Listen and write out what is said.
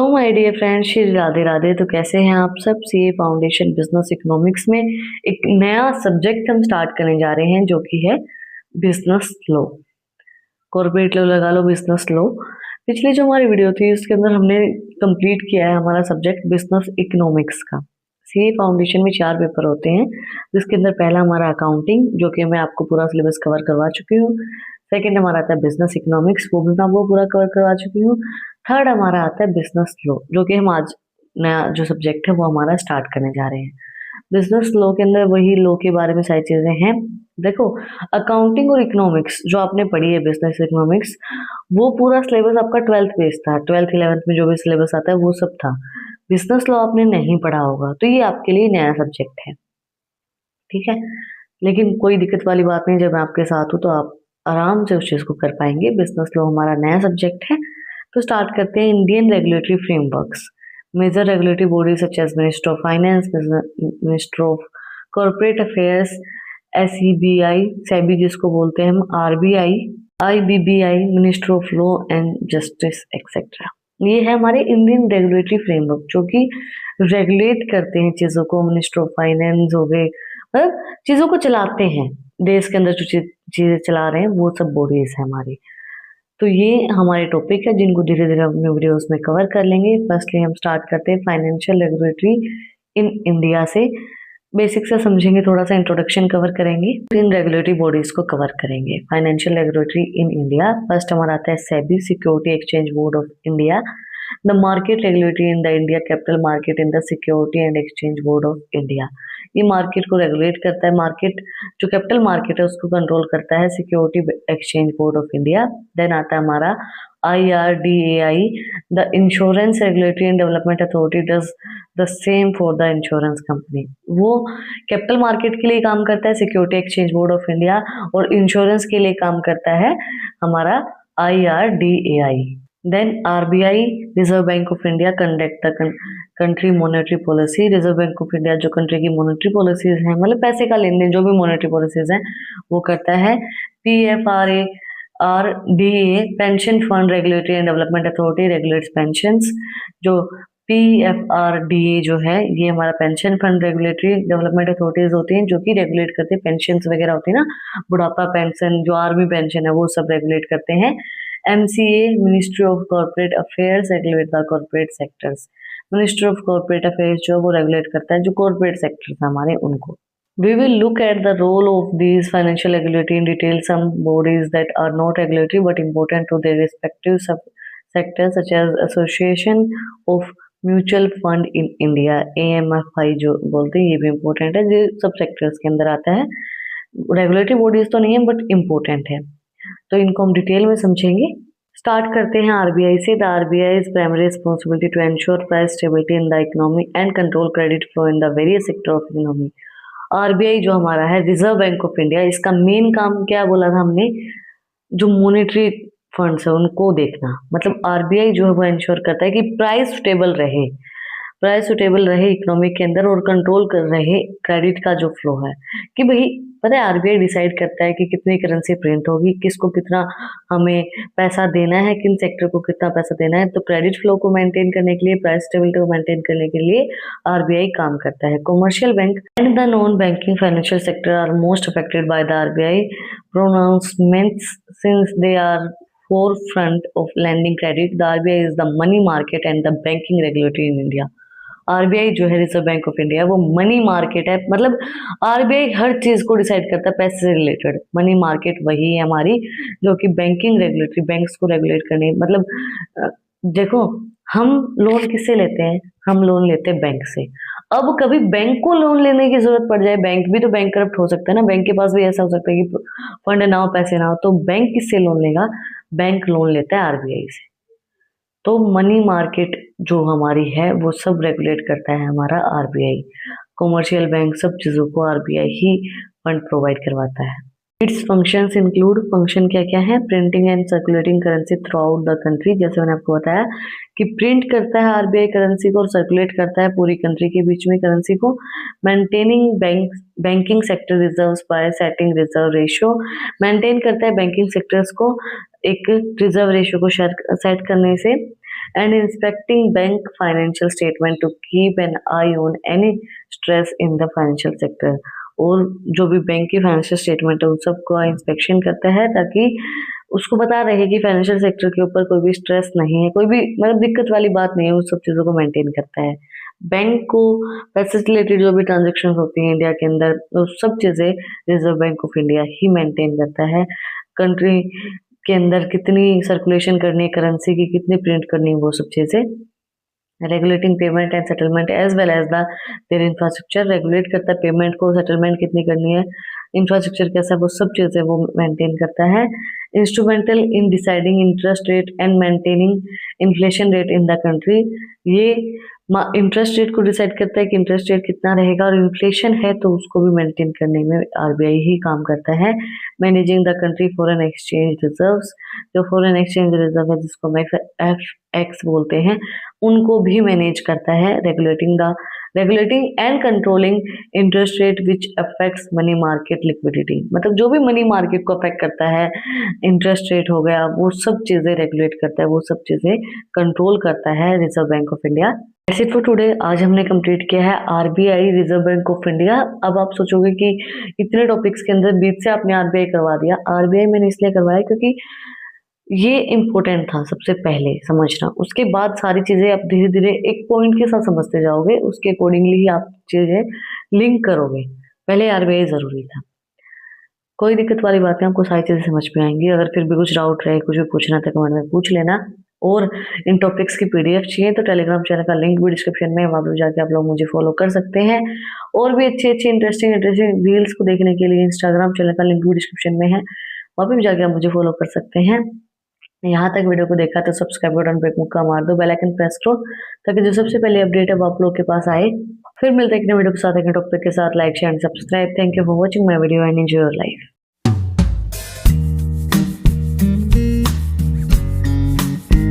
My dear friends, Shri Radhe Radhe. तो कैसे हैं आप सब। सीए फाउंडेशन बिजनेस इकोनॉमिक्स में एक नया सब्जेक्ट हम स्टार्ट करने जा रहे हैं जो कि है बिजनेस लॉ। कॉर्पोरेट लॉ लगा लो, बिजनेस लॉ। पिछली जो हमारी वीडियो थी उसके अंदर हमने कंप्लीट किया है हमारा सब्जेक्ट बिजनेस इकोनॉमिक्स का। सीए फाउंडेशन में 4 पेपर होते हैं, जिसके अंदर पहला हमारा अकाउंटिंग, जो कि मैं आपको पूरा सिलेबस कवर करवा चुकी हूँ। सेकंड हमारा आता है बिजनेस इकोनॉमिक्स, वो भी मैं आपको पूरा कवर करवा चुकी हूँ। थर्ड हमारा आता है बिजनेस लॉ, जो कि हम आज नया जो सब्जेक्ट है वो हमारा स्टार्ट करने जा रहे हैं। बिजनेस लॉ के अंदर वही लॉ के बारे में सारी चीजें हैं। देखो, अकाउंटिंग और इकोनॉमिक्स जो आपने पढ़ी है, बिजनेस इकोनॉमिक्स, वो पूरा सिलेबस आपका 12th बेस्ड था। 12th 11th में जो भी सिलेबस आता है वो सब था। बिजनेस लॉ आपने नहीं पढ़ा होगा, तो ये आपके लिए नया सब्जेक्ट है, ठीक है। लेकिन कोई दिक्कत वाली बात नहीं, जब मैं आपके साथ हूँ तो आप आराम से उस चीज को कर पाएंगे। बिजनेस लॉ हमारा नया सब्जेक्ट है। तो स्टार्ट करते हैं। Indian regulatory frameworks, major regulatory bodies such as minister of finance, minister of corporate affairs, SEBI, SEBI जिसको बोलते हैं हम, RBI, IBBI, minister of law and justice etcetera. ये है हमारे इंडियन रेगुलेटरी फ्रेमवर्क जो कि रेगुलेट करते हैं चीजों को। मिनिस्टर ऑफ फाइनेंस हो गए, मतलब चीजों को चलाते हैं। देश के अंदर जो चीजें चला रहे हैं वो सब बॉडीज है हमारी। तो ये हमारे टॉपिक है जिनको धीरे धीरे अपने वीडियोस में कवर कर लेंगे। फर्स्टली हम स्टार्ट करते हैं फाइनेंशियल रेगुलेटरी इन इंडिया से। बेसिक से समझेंगे, थोड़ा सा इंट्रोडक्शन कवर करेंगे, इन रेगुलेटरी बॉडीज को कवर करेंगे। Financial regulatory in India, first हमारा आता है SEBI, security exchange board of India. The market regulatory in the India, capital market in the security and exchange board of India. ये market को regulate करता है। Market जो कैपिटल मार्केट है उसको कंट्रोल करता है security exchange board of India. Then आता है हमारा IRDAI, the insurance regulatory and development authority, does the same for the insurance company. वो कैपिटल मार्केट के लिए काम करता है security exchange board of India, और इंश्योरेंस के लिए काम करता है हमारा IRDAI। Then RBI, reserve bank of India, conduct the country monetary policy. Reserve bank of India जो कंट्री की मॉनेटरी पॉलिसीज हैं, मतलब पैसे का लेन देन, जो भी मॉनेटरी पॉलिसीज हैं वो करता है। PFRA RDA, pension fund regulatory and development authority, regulates pensions. जो PFRDA जो है ये हमारा pension fund regulatory development authorities होती हैं, जो कि रेगुलेट करते हैं पेंशन वगैरह होती है ना, बुढ़ापा पेंशन, जो आर्मी पेंशन है वो सब रेगुलेट करते हैं। MCA, ministry of corporate affairs, regulate the corporate sectors. Ministry of corporate affairs जो है वो रेगुलेट करता है जो कॉर्पोरेट सेक्टर्स हमारे उनको। We will look at the role of these financial regulatory in detail. Some bodies that are not regulatory but important to their respective sectors, such as Association of Mutual Fund in India, AMFI जो बोलते हैं, ये भी important है, ये सब sectors के अंदर आता है। रेगुलेटरी बॉडीज तो नहीं है बट इम्पोर्टेंट है, तो इनको हम डिटेल में समझेंगे। स्टार्ट करते हैं RBI से। The RBI is primary responsibility to ensure price stability in the economy and control credit flow in the various sector of economy. RBI जो हमारा है, रिजर्व बैंक ऑफ इंडिया, इसका मेन काम क्या बोला था हमने, जो मॉनेटरी फंड्स है उनको देखना। मतलब RBI जो है वो इंश्योर करता है कि प्राइस स्टेबल रहे, प्राइस सुटेबल रहे इकोनॉमी के अंदर, और कंट्रोल कर रहे क्रेडिट का जो फ्लो है। कि भाई पता है, RBI डिसाइड करता है कि कितनी करेंसी प्रिंट होगी, किसको कितना हमें पैसा देना है, किन सेक्टर को कितना पैसा देना है। तो क्रेडिट फ्लो को मेंटेन करने के लिए, प्राइस स्टेबिलिटी को मेंटेन करने के लिए RBI काम करता है। Commercial bank and the non banking financial sector are most affected by the RBI pronouncements since they are forefront of lending credit. The RBI is the money market and the banking regulator in India. RBI जो है, reserve bank of India, वो money market है। मतलब RBI हर चीज को decide करता है पैसे से रिलेटेड। मनी मार्केट वही है हमारी जो कि बैंकिंग रेगुलेटरी, बैंक्स को रेगुलेट करने। मतलब देखो, हम लोन किससे लेते हैं, हम लोन लेते हैं बैंक से। अब कभी बैंक को लोन लेने की जरूरत पड़ जाए, बैंक भी तो बैंक करप्ट हो सकता है ना, बैंक के पास भी ऐसा हो सकता है कि फंड ना हो, पैसे ना हो, तो बैंक किससे लोन लेगा, बैंक लोन लेता है RBI से। तो मनी मार्केट जो हमारी है वो सब रेगुलेट करता है हमारा RBI। कॉमर्शियल बैंक, सब चीजों को RBI ही फंड प्रोवाइड करवाता है। इट्स फंक्शंस इंक्लूड, फंक्शन क्या क्या है, printing and circulating currency through out the country. जैसे मैंने आपको बताया कि प्रिंट करता है RBI करेंसी को और सर्कुलेट करता है पूरी कंट्री के बीच में करेंसी को। Maintaining banking sector reserves bye setting reserve ratio, maintain करता है बैंकिंग सेक्टर्स को एक रिजर्व रेशियो को सेट करने से। and inspecting bank financial statement to keep an eye on any stress in the financial sector। और जो भी बैंक की फाइनेंशियल स्टेटमेंट है उन सबका इंस्पेक्शन करता है ताकि उसको पता रहे कि फाइनेंशियल सेक्टर के ऊपर कोई भी स्ट्रेस नहीं है, कोई भी मतलब दिक्कत वाली बात नहीं है, उस सब चीज़ों को मेंटेन करता है। बैंक को पैसे से रिलेटेड जो भी ट्रांजेक्शन होती हैं इंडिया के अंदर, वो सब चीज़ें reserve bank of India he maintain करता है। कंट्री के अंदर कितनी सर्कुलेशन करनी है करेंसी की, कितनी प्रिंट करनी है, वो सब चीज़ें। Regulating payment and settlement as well as the their infrastructure, regulate करता है पेमेंट को, सेटलमेंट कितनी करनी है, इंफ्रास्ट्रक्चर कैसा है, वो सब चीज़ें वो मेंटेन करता है। Instrumental in deciding interest rate and maintaining inflation rate in the country, ये इंटरेस्ट रेट को डिसाइड करता है कि इंटरेस्ट रेट कितना रहेगा, और इन्फ्लेशन है तो उसको भी मेंटेन करने में आरबीआई ही काम करता है। Managing the country foreign exchange reserves, जो फॉरेन एक्सचेंज रिजर्व है जिसको हम FX बोलते हैं, उनको भी मैनेज करता है। Regulating and controlling interest rate which affects money market liquidity, मतलब जो भी मनी मार्केट को अफेक्ट करता है, इंटरेस्ट रेट हो गया, वो सब चीज़ें रेगुलेट करता है, वो सब चीज़ें कंट्रोल करता है रिजर्व बैंक ऑफ इंडिया। ऐसे फॉर टुडे, आज हमने कंप्लीट किया है RBI reserve bank of India. अब आप सोचोगे कि इतने टॉपिक्स के अंदर बीच से आपने आरबीआई करवा दिया। आरबीआई मैंने इसलिए करवाया क्योंकि ये इम्पोर्टेंट था सबसे पहले समझना, उसके बाद सारी चीज़ें आप धीरे धीरे एक पॉइंट के साथ समझते जाओगे, उसके अकॉर्डिंगली ही आप चीज़ें लिंक करोगे। पहले आरबीआई ज़रूरी था। कोई दिक्कत वाली बात नहीं, आपको सारी चीज़ें समझ में आएंगी। अगर फिर भी कुछ डाउट रहे, कुछ भी पूछना था, कमेंट में पूछ लेना। और इन टॉपिक्स की PDF चाहिए तो टेलीग्राम चैनल का लिंक भी डिस्क्रिप्शन में है, वहाँ पर जाके आप लोग मुझे फॉलो कर सकते हैं। और भी अच्छी अच्छी इंटरेस्टिंग रील्स को देखने के लिए इंस्टाग्राम चैनल का लिंक भी डिस्क्रिप्शन में है, वहाँ पर भी जाके आप मुझे फॉलो कर सकते हैं। यहाँ तक वीडियो को देखा तो सब्सक्राइब बटन पे एक मुक्का मार दो, बेल आइकन प्रेस करो ताकि जो सबसे पहले अपडेट है वो आप लोग के पास आए। फिर मिलते हैं एक नए वीडियो के साथ, एक टॉपिक के साथ। Like share and subscribe. Thank you for watching my video and enjoy your life.